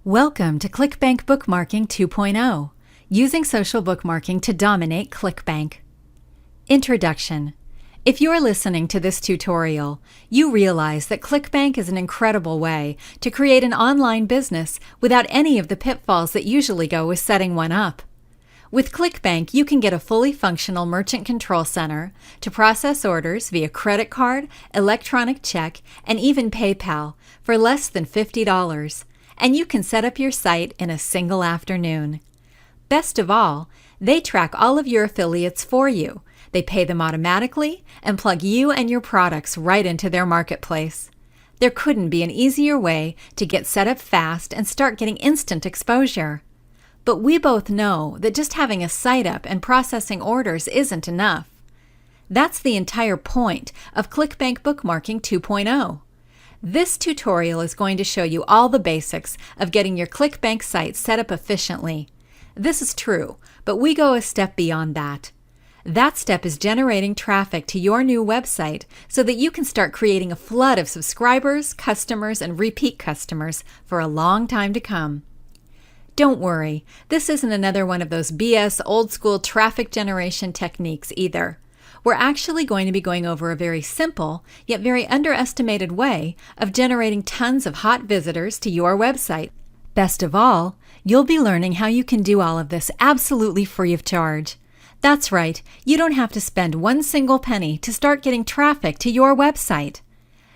Welcome to Clickbank Bookmarking 2.0, using social bookmarking to dominate Clickbank. Introduction. If you're listening to this tutorial, you realize that Clickbank is an incredible way to create an online business without any of the pitfalls that usually go with setting one up. With Clickbank, you can get a fully functional merchant control center to process orders via credit card, electronic check, and even PayPal for less than $50. And you can set up your site in a single afternoon. Best of all, they track all of your affiliates for you. They pay them automatically and plug you and your products right into their marketplace. There couldn't be an easier way to get set up fast and start getting instant exposure. But we both know that just having a site up and processing orders isn't enough. That's the entire point of Clickbank Bookmarking 2.0. This tutorial is going to show you all the basics of getting your Clickbank site set up efficiently. This is true, but we go a step beyond that. That step is generating traffic to your new website so that you can start creating a flood of subscribers, customers, and repeat customers for a long time to come. Don't worry, this isn't another one of those BS old-school traffic generation techniques either. We're actually going to be going over a very simple, yet very underestimated way of generating tons of hot visitors to your website. Best of all, you'll be learning how you can do all of this absolutely free of charge. That's right, you don't have to spend one single penny to start getting traffic to your website.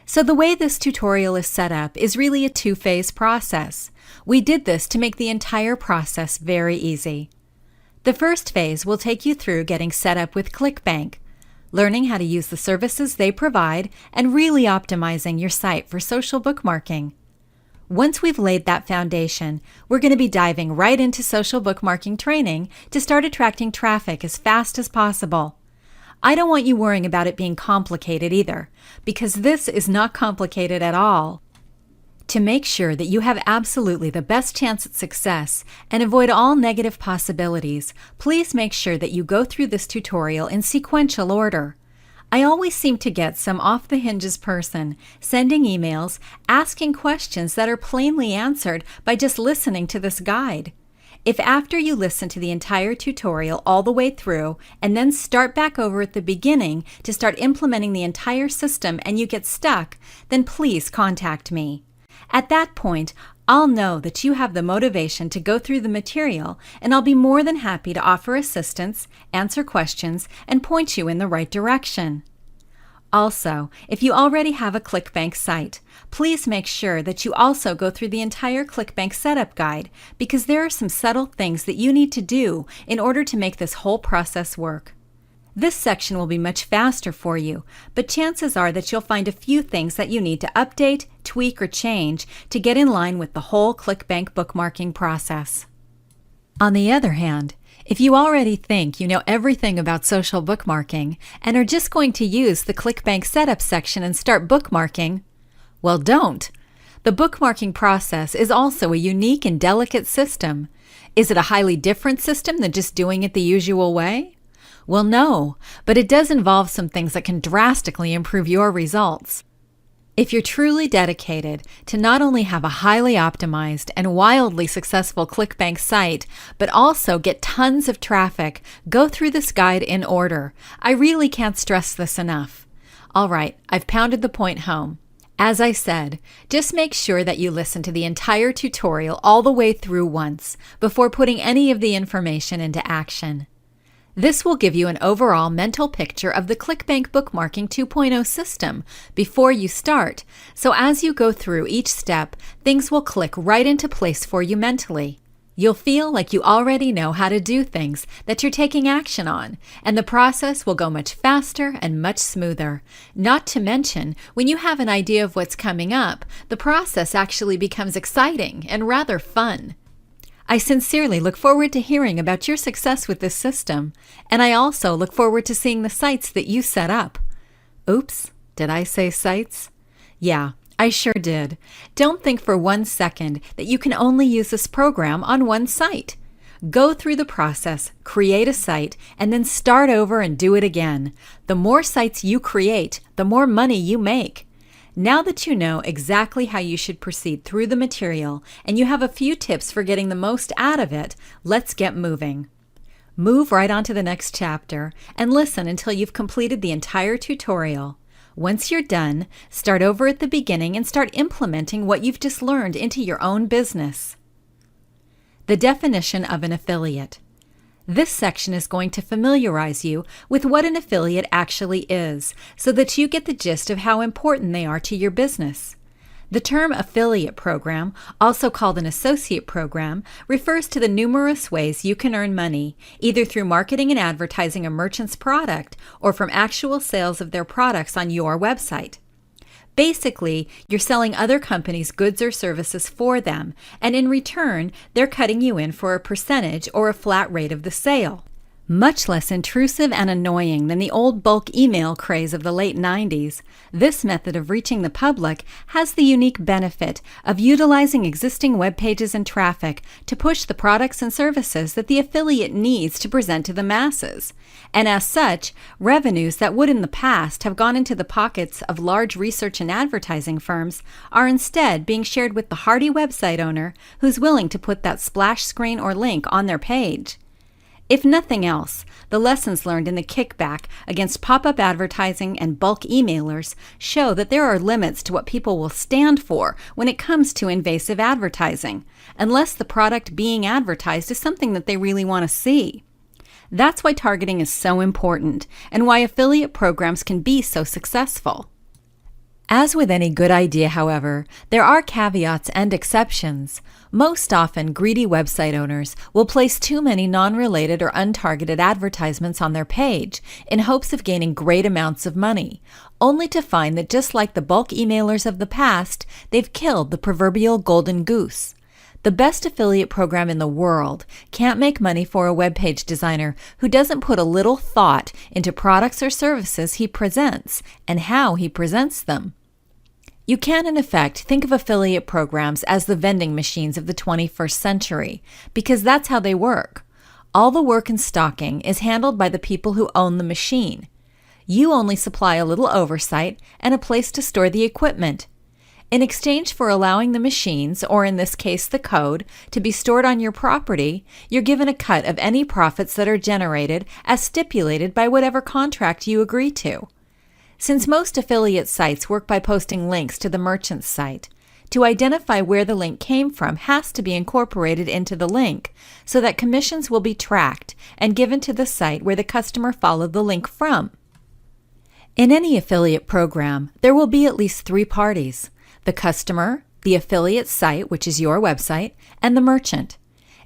So the way this tutorial is set up is really a two-phase process. We did this to make the entire process very easy. The first phase will take you through getting set up with Clickbank, learning how to use the services they provide, and really optimizing your site for social bookmarking. Once we've laid that foundation, we're going to be diving right into social bookmarking training to start attracting traffic as fast as possible. I don't want you worrying about it being complicated either, because this is not complicated at all. To make sure that you have absolutely the best chance at success and avoid all negative possibilities, please make sure that you go through this tutorial in sequential order. I always seem to get some off-the-hinges person sending emails asking questions that are plainly answered by just listening to this guide. If after you listen to the entire tutorial all the way through and then start back over at the beginning to start implementing the entire system and you get stuck, then please contact me. At that point, I'll know that you have the motivation to go through the material, and I'll be more than happy to offer assistance, answer questions, and point you in the right direction. Also, if you already have a Clickbank site, please make sure that you also go through the entire Clickbank setup guide, because there are some subtle things that you need to do in order to make this whole process work. This section will be much faster for you, but chances are that you'll find a few things that you need to update, tweak, or change to get in line with the whole Clickbank bookmarking process. On the other hand, if you already think you know everything about social bookmarking and are just going to use the Clickbank setup section and start bookmarking, well, don't. The bookmarking process is also a unique and delicate system. Is it a highly different system than just doing it the usual way? Well, no, but it does involve some things that can drastically improve your results. If you're truly dedicated to not only have a highly optimized and wildly successful Clickbank site, but also get tons of traffic, go through this guide in order. I really can't stress this enough. All right, I've pounded the point home. As I said, just make sure that you listen to the entire tutorial all the way through once before putting any of the information into action. This will give you an overall mental picture of the Clickbank Bookmarking 2.0 system before you start, so as you go through each step, things will click right into place for you mentally. You'll feel like you already know how to do things that you're taking action on, and the process will go much faster and much smoother. Not to mention, when you have an idea of what's coming up, the process actually becomes exciting and rather fun. I sincerely look forward to hearing about your success with this system, and I also look forward to seeing the sites that you set up. Oops, did I say sites? Yeah, I sure did. Don't think for 1 second that you can only use this program on one site. Go through the process, create a site, and then start over and do it again. The more sites you create, the more money you make. Now that you know exactly how you should proceed through the material and you have a few tips for getting the most out of it, let's get moving. Move right on to the next chapter and listen until you've completed the entire tutorial. Once you're done, start over at the beginning and start implementing what you've just learned into your own business. The definition of an affiliate. This section is going to familiarize you with what an affiliate actually is, so that you get the gist of how important they are to your business. The term affiliate program, also called an associate program, refers to the numerous ways you can earn money, either through marketing and advertising a merchant's product or from actual sales of their products on your website. Basically, you're selling other companies' goods or services for them, and in return, they're cutting you in for a percentage or a flat rate of the sale. Much less intrusive and annoying than the old bulk email craze of the late 90s, this method of reaching the public has the unique benefit of utilizing existing web pages and traffic to push the products and services that the affiliate needs to present to the masses. And as such, revenues that would in the past have gone into the pockets of large research and advertising firms are instead being shared with the hardy website owner who's willing to put that splash screen or link on their page. If nothing else, the lessons learned in the kickback against pop-up advertising and bulk emailers show that there are limits to what people will stand for when it comes to invasive advertising, unless the product being advertised is something that they really want to see. That's why targeting is so important, and why affiliate programs can be so successful. As with any good idea, however, there are caveats and exceptions. Most often, greedy website owners will place too many non-related or untargeted advertisements on their page in hopes of gaining great amounts of money, only to find that just like the bulk emailers of the past, they've killed the proverbial golden goose. The best affiliate program in the world can't make money for a web page designer who doesn't put a little thought into products or services he presents and how he presents them. You can, in effect, think of affiliate programs as the vending machines of the 21st century, because that's how they work. All the work and stocking is handled by the people who own the machine. You only supply a little oversight and a place to store the equipment. In exchange for allowing the machines, or in this case the code, to be stored on your property, you're given a cut of any profits that are generated as stipulated by whatever contract you agree to. Since most affiliate sites work by posting links to the merchant's site, to identify where the link came from has to be incorporated into the link so that commissions will be tracked and given to the site where the customer followed the link from. In any affiliate program, there will be at least 3 parties: the customer, the affiliate site, which is your website, and the merchant.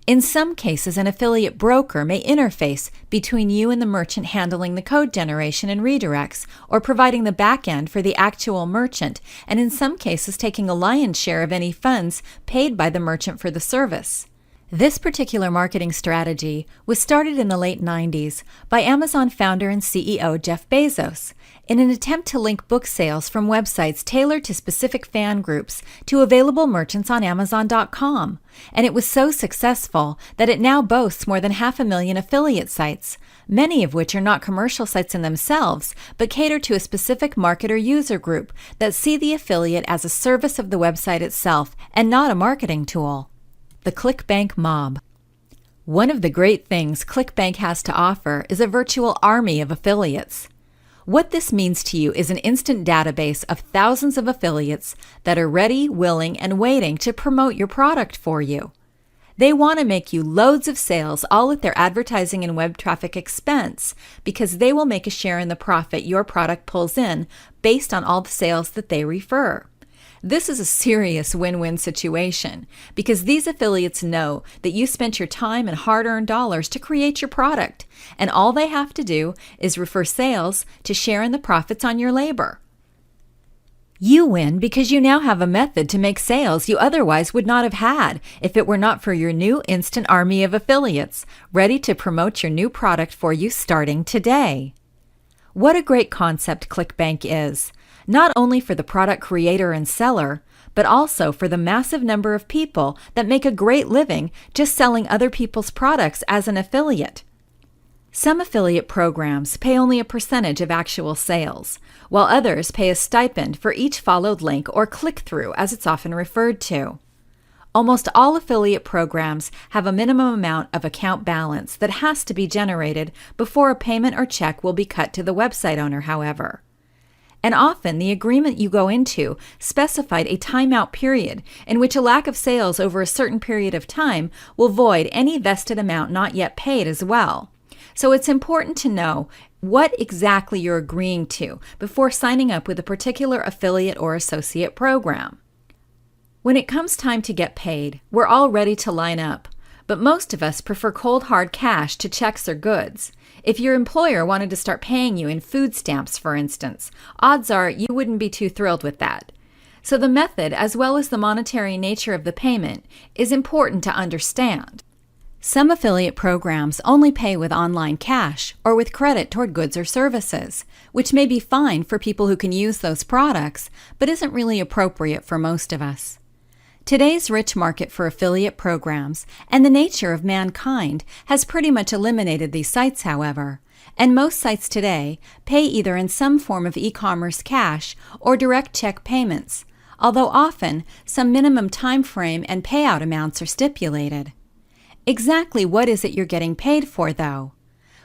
In some cases, an affiliate broker may interface between you and the merchant, handling the code generation and redirects, or providing the back end for the actual merchant, and in some cases taking a lion's share of any funds paid by the merchant for the service. This particular marketing strategy was started in the late 90s by Amazon founder and CEO Jeff Bezos in an attempt to link book sales from websites tailored to specific fan groups to available merchants on Amazon.com, and it was so successful that it now boasts more than 500,000 affiliate sites, many of which are not commercial sites in themselves, but cater to a specific market or user group that see the affiliate as a service of the website itself and not a marketing tool. The Clickbank mob. One of the great things Clickbank has to offer is a virtual army of affiliates. What this means to you is an instant database of thousands of affiliates that are ready, willing, and waiting to promote your product for you. They want to make you loads of sales, all at their advertising and web traffic expense, because they will make a share in the profit your product pulls in based on all the sales that they refer. This is a serious win-win situation because these affiliates know that you spent your time and hard-earned dollars to create your product, and all they have to do is refer sales to share in the profits on your labor. You win because you now have a method to make sales you otherwise would not have had if it were not for your new instant army of affiliates ready to promote your new product for you starting today. What a great concept Clickbank is, not only for the product creator and seller, but also for the massive number of people that make a great living just selling other people's products as an affiliate. Some affiliate programs pay only a percentage of actual sales, while others pay a stipend for each followed link or click-through, as it's often referred to. Almost all affiliate programs have a minimum amount of account balance that has to be generated before a payment or check will be cut to the website owner, however. And often the agreement you go into specified a timeout period in which a lack of sales over a certain period of time will void any vested amount not yet paid as well. So it's important to know what exactly you're agreeing to before signing up with a particular affiliate or associate program. When it comes time to get paid, we're all ready to line up, but most of us prefer cold hard cash to checks or goods. If your employer wanted to start paying you in food stamps, for instance, odds are you wouldn't be too thrilled with that. So the method, as well as the monetary nature of the payment, is important to understand. Some affiliate programs only pay with online cash or with credit toward goods or services, which may be fine for people who can use those products, but isn't really appropriate for most of us. Today's rich market for affiliate programs and the nature of mankind has pretty much eliminated these sites, however, and most sites today pay either in some form of e-commerce cash or direct check payments, although often some minimum time frame and payout amounts are stipulated. Exactly what is it you're getting paid for, though?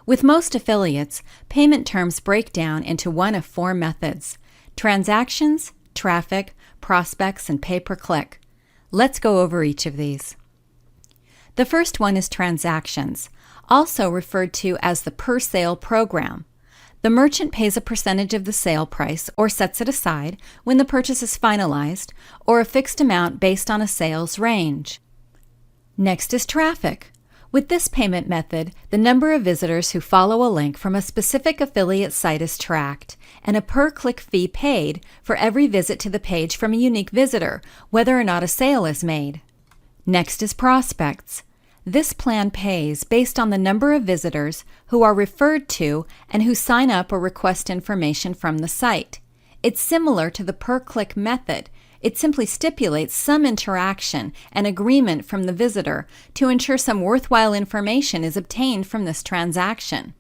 With most affiliates, payment terms break down into one of four methods: transactions, traffic, prospects, and pay-per-click. Let's go over each of these. The first one is transactions, also referred to as the per-sale program. The merchant pays a percentage of the sale price or sets it aside when the purchase is finalized, or a fixed amount based on a sales range. Next is traffic. With this payment method, the number of visitors who follow a link from a specific affiliate site is tracked, and a per-click fee paid for every visit to the page from a unique visitor, whether or not a sale is made. Next is prospects. This plan pays based on the number of visitors who are referred to and who sign up or request information from the site. It's similar to the per-click method. It simply stipulates some interaction and agreement from the visitor to ensure some worthwhile information is obtained from this transaction.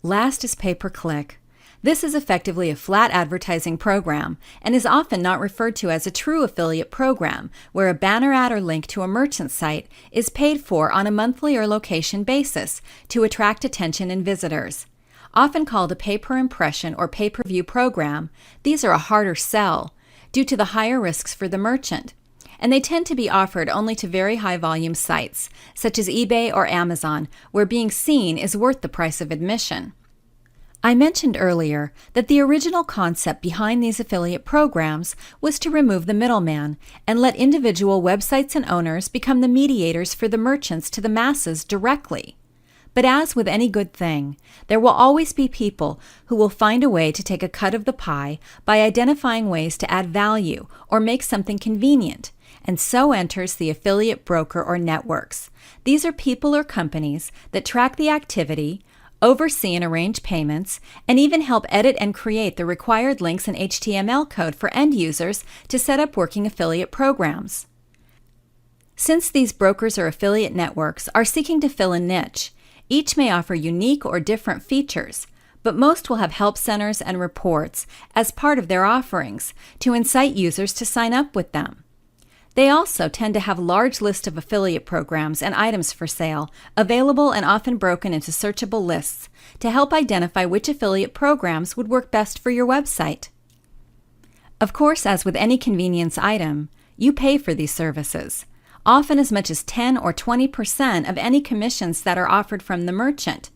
Last is pay-per-click. This is effectively a flat advertising program and is often not referred to as a true affiliate program, where a banner ad or link to a merchant site is paid for on a monthly or location basis to attract attention and visitors. Often called a pay-per-impression or pay-per-view program, these are a harder sell due to the higher risks for the merchant, and they tend to be offered only to very high-volume sites, such as eBay or Amazon, where being seen is worth the price of admission. I mentioned earlier that the original concept behind these affiliate programs was to remove the middleman and let individual websites and owners become the mediators for the merchants to the masses directly. But as with any good thing, there will always be people who will find a way to take a cut of the pie by identifying ways to add value or make something convenient, and so enters the affiliate broker or networks. These are people or companies that track the activity, oversee and arrange payments, and even help edit and create the required links and HTML code for end users to set up working affiliate programs. Since these brokers or affiliate networks are seeking to fill a niche, each may offer unique or different features, but most will have help centers and reports as part of their offerings to incite users to sign up with them. They also tend to have large lists of affiliate programs and items for sale, available and often broken into searchable lists to help identify which affiliate programs would work best for your website. Of course, as with any convenience item, you pay for these services, often as much as 10 or 20% of any commissions that are offered from the merchant.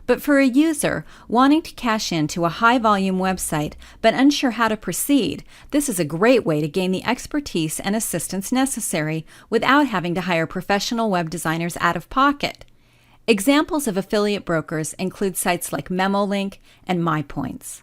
But for a user wanting to cash in to a high-volume website but unsure how to proceed, this is a great way to gain the expertise and assistance necessary without having to hire professional web designers out of pocket. Examples of affiliate brokers include sites like MemoLink and MyPoints.